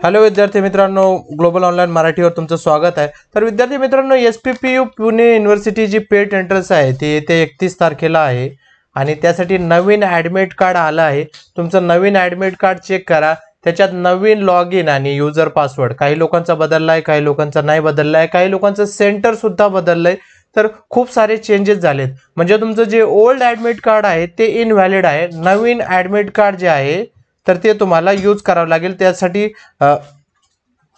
Hello विद्यार्थी मित्रांनो, global online मराठीवर तुमचं स्वागत आहे। तर विद्यार्थी मित्रांनो, SPPU पुणे युनिव्हर्सिटी जी पेट एंट्रन्स आहे ती येते 31 तारखेला आहे आणि त्यासाठी नवीन ॲडमिट कार्ड आलं आहे। तुमचं नवीन ॲडमिट कार्ड चेक करा, त्याच्यात नवीन लॉग इन आणि युजर पासवर्ड काही लोकांचा बदलला आहे, काही लोकांचा नाही बदलला आहे, काही लोकांचं सेंटर सुद्धा बदललंय। तर खूप सारे चेंजेस झालेत, म्हणजे तुमचं जे ओल्ड ॲडमिट कार्ड आहे ते इनव्हॅलिड आहे। नवीन ॲडमिट कार्ड जे आहे तर ते तुम्हाला यूज करावं लागेल। त्यासाठी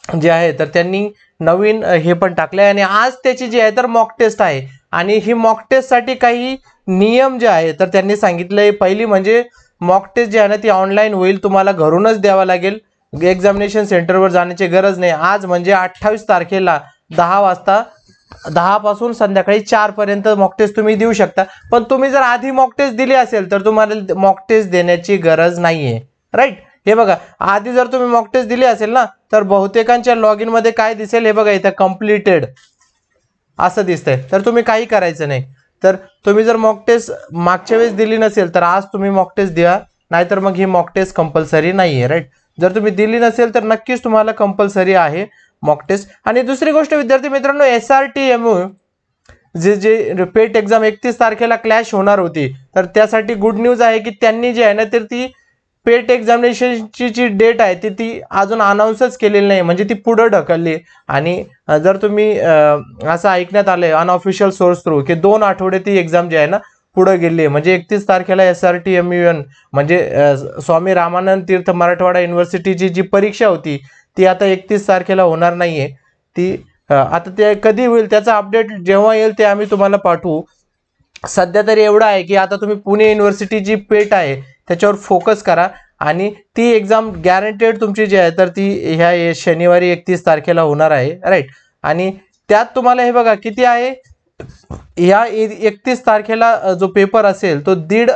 जे आहे तर त्यांनी नवीन हे पण टाकले आणि आज त्याची जी आहे तर मॉक टेस्ट आहे आणि ही मॉक टेस्ट साठी काही नियम जे आहे तर त्यांनी सांगितलंय। पहिली म्हणजे मॉक टेस्ट जी आहे ना ती ऑनलाईन होईल, तुम्हाला घरूनच द्यावा लागेल, एक्झामिनेशन सेंटरवर जाण्याची गरज नाही। आज म्हणजे 28 तारखेला 10 वाजता 10 पासून संध्याकाळी 4 पर्यंत मॉक टेस्ट तुम्ही देऊ शकता। पण तुम्ही जर आधी मॉक टेस्ट दिली असेल तर तुम्हाला मॉक टेस्ट देण्याची गरज नाहीये, राईट। हे बघा, आधी जर तुम्ही मॉक टेस्ट दिली असेल ना तर बहुतेकांच्या लॉग इन मध्ये काय दिसेल, हे बघा इथं कंप्लीटेड असं दिसतंय। तर तुम्ही काही करायचं नाही। तर तुम्ही जर मॉक टेस्ट मागच्या वेळेस दिली नसेल तर आज तुम्ही मॉक टेस्ट द्या, नाहीतर मग ही मॉक टेस्ट कंपल्सरी नाहीये, राईट। जर तुम्ही दिली नसेल तर नक्कीच तुम्हाला कंपल्सरी आहे मॉक टेस्ट। आणि दुसरी गोष्ट विद्यार्थी मित्रांनो, SRTMU जे पेट एक्झाम 31 तारखेला क्लॅश होणार होती, तर त्यासाठी गुड न्यूज आहे की त्यांनी जे आहे ना तर ती पेट एक्झामिनेशनची जी डेट आहे ती अजून अनाउन्सच केलेली नाही, म्हणजे ती पुढे ढकलली। आणि जर तुम्ही असं ऐकण्यात आलंय अनऑफिशियल सोर्स थ्रू की 2 आठवडे ती एक्झाम जी आहे ना पुढे गेली, म्हणजे 31 तारखेला SRTMU म्हणजे स्वामी रामानंद तीर्थ मराठवाडा युनिव्हर्सिटीची जी परीक्षा होती ती आता 31 तारखेला होणार नाहीये। ती आता ते कधी होईल त्याचा अपडेट जेव्हा येईल ते आम्ही तुम्हाला पाठवू। सध्या तरी एवढं आहे की आता तुम्ही पुणे युनिव्हर्सिटी जी पेट आहे त्याच्यावर फोकस करा आणि ती एक्झाम गॅरंटेड तुमची जी आहे तर ती ह्या शनिवारी 31 तारखेला होणार आहे, राईट। आणि त्यात तुम्हाला हे बघा किती आहे, या 31 तारखेला जो पेपर असेल तो 1.5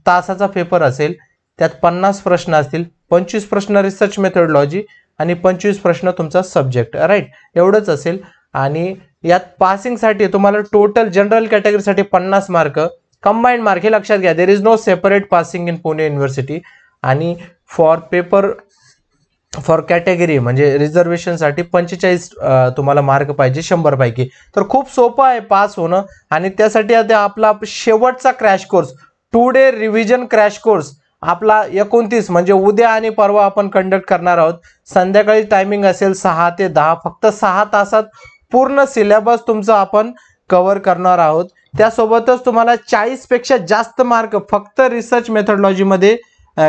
तासाचा पेपर असेल। त्यात 50 प्रश्न असतील, 25 प्रश्न रिसर्च मेथडॉलॉजी आणि 25 प्रश्न तुमचा सब्जेक्ट, राईट, एवढंच असेल। आणि यात पासिंगसाठी तुम्हाला टोटल जनरल कॅटेगरीसाठी 50 मार्क, कंबाइंड मार्क, हे लक्षात घ्या, there is no separate passing in Pune university. आणि फॉर कॅटेगरी म्हणजे रिझर्वेशनसाठी 45 तुम्हाला मार्क पाहिजे 100 पैकी। तर खूप सोपं आहे पास होणं। आणि त्यासाठी आता आपला शेवटचा crash course 2 day revision crash course आपला 29 म्हणजे उद्या आणि परवा आपण कंडक्ट करणार आहोत। संध्याकाळी टायमिंग असेल 6 ते 10, फक्त 6 तासात पूर्ण सिलेबस तुमचा आपण कव्हर करणार आहोत। त्यासोबतच तुम्हाला 40 पेक्षा जास्त मार्क फक्त रिसर्च मेथडॉलॉजी मध्ये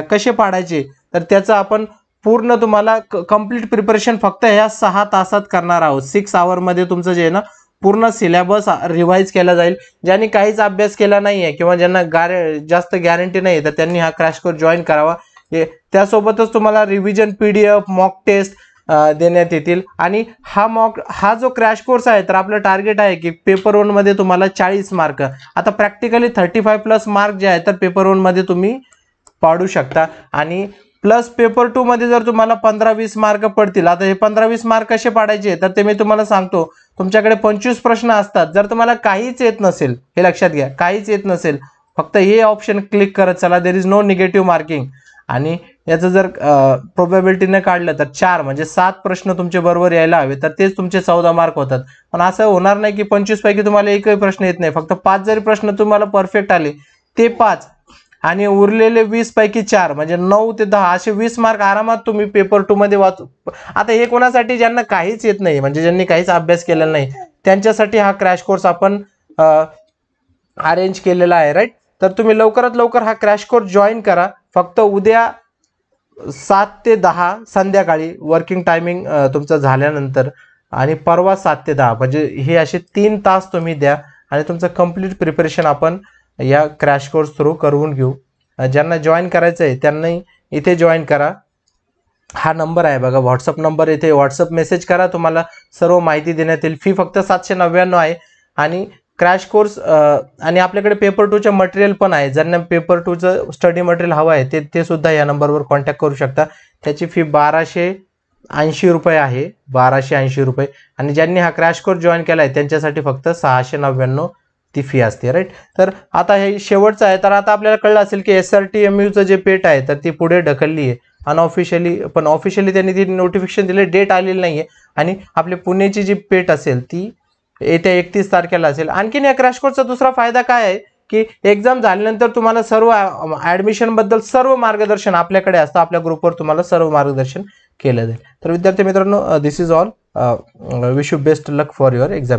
कसे पाडायचे तर त्याचं आपण पूर्ण तुम्हाला कंप्लीट प्रिपरेशन फक्त ह्या 6 तासात करणार आहोत। 6 आवर मध्ये तुमचं जे आहे ना पूर्ण सिलेबस रिवाइज केला जाईल। ज्यांनी काहीच अभ्यास केला नाहीये किंवा ज्यांना जास्त गॅरंटी नाही तर त्यांनी हा क्रॅश कोर्स जॉईन करावा। त्यासोबतच तुम्हाला रिव्हिजन PDF मॉक टेस्ट देण्यात येतील। आणि हा जो क्रॅश कोर्स आहे तर आपलं टार्गेट आहे की पेपर 1 मध्ये तुम्हाला 40 मार्क, आता प्रॅक्टिकली 35+ मार्क जे आहे तर पेपर 1 मध्ये तुम्ही पाडू शकता। आणि प्लस पेपर 2 मध्ये जर तुम्हाला 15-20 मार्क पडतील, आता हे 15-20 मार्क कसे पाडायचे तर ते मी तुम्हाला सांगतो। तुमच्याकडे 25 प्रश्न असतात, जर तुम्हाला काहीच येत नसेल, हे लक्षात घ्या, काहीच येत नसेल, फक्त हे ऑप्शन क्लिक करत चला, there is no negative marking. आणि याचं जर प्रोबॅबिलिटीने काढलं तर 4 म्हणजे 7 प्रश्न तुमचे बरोबर यायला हवे, तर तेच तुमचे 14 मार्क होतात। पण असं होणार नाही की 25 पैकी तुम्हाला एकही प्रश्न येत नाही, फक्त 5 जरी प्रश्न तुम्हाला परफेक्ट आले ते 5 आणि उरलेले 20 पैकी 4 म्हणजे 9 ते 10 असे 20 मार्क आरामात तुम्ही पेपर 2 मध्ये वाचू। आता हे कोणासाठी, ज्यांना काहीच येत नाही, म्हणजे ज्यांनी काहीच अभ्यास केलेला नाही, त्यांच्यासाठी हा क्रॅश कोर्स आपण अरेंज केलेला आहे, राईट। तर तुम्ही लवकरात लवकर हा क्रॅश कोर्स जॉईन करा। फक्त उद्या 7 ते 10 संध्याकाळी वर्किंग टायमिंग तुमचं झाल्यानंतर आणि परवा 7 ते 10 म्हणजे हे असे 3 तास तुम्ही द्या आणि तुमचं कंप्लीट प्रिपरेशन आपण या क्रॅश कोर्स थ्रू करून घेऊ। ज्यांना जॉईन करायचं आहे त्यांनी इथे जॉईन करा। हा नंबर आहे बघा, व्हॉट्सअप नंबर, इथे व्हॉट्सअप मेसेज करा, तुम्हाला सर्व माहिती देण्यात येईल। फी फक्त 799 आहे। आणि क्रॅश कोर्स आणि आपल्याकडे पेपर 2चं मटेरियल पण आहे, ज्यांना पेपर 2चं स्टडी मटेरियल हवं आहे ते सुद्धा या नंबरवर कॉन्टॅक्ट करू शकता। त्याची फी 1280 रुपये आहे, 1280 रुपये। आणि ज्यांनी हा क्रॅश कोर्स जॉईन केला आहे त्यांच्यासाठी फक्त 699 ती फी असते, राईट. तर आता हे शेवटचं आहे. तर आता आपल्याला कळलं असेल की SRTMUचं जे पेट आहे तर ती पुढे ढकलली आहे अनऑफिशियली, पण ऑफिशियली त्यांनी ती नोटिफिकेशन दिले, डेट आलेली नाहीये. आणि आपली पुण्याची जी पेट असेल ती येत्या 31 तारखेला असेल. आणखीन या क्रॅश कोर्सचा दुसरा फायदा काय आहे की एक्झाम झाल्यानंतर तुम्हाला सर्व ऍडमिशन बद्दल सर्व मार्गदर्शन आपल्याकडे असतं, आपल्या ग्रुपवर तुम्हाला सर्व मार्गदर्शन केलं जाईल. तर विद्यार्थी मित्रांनो, this is all. Wish you best luck for your exam.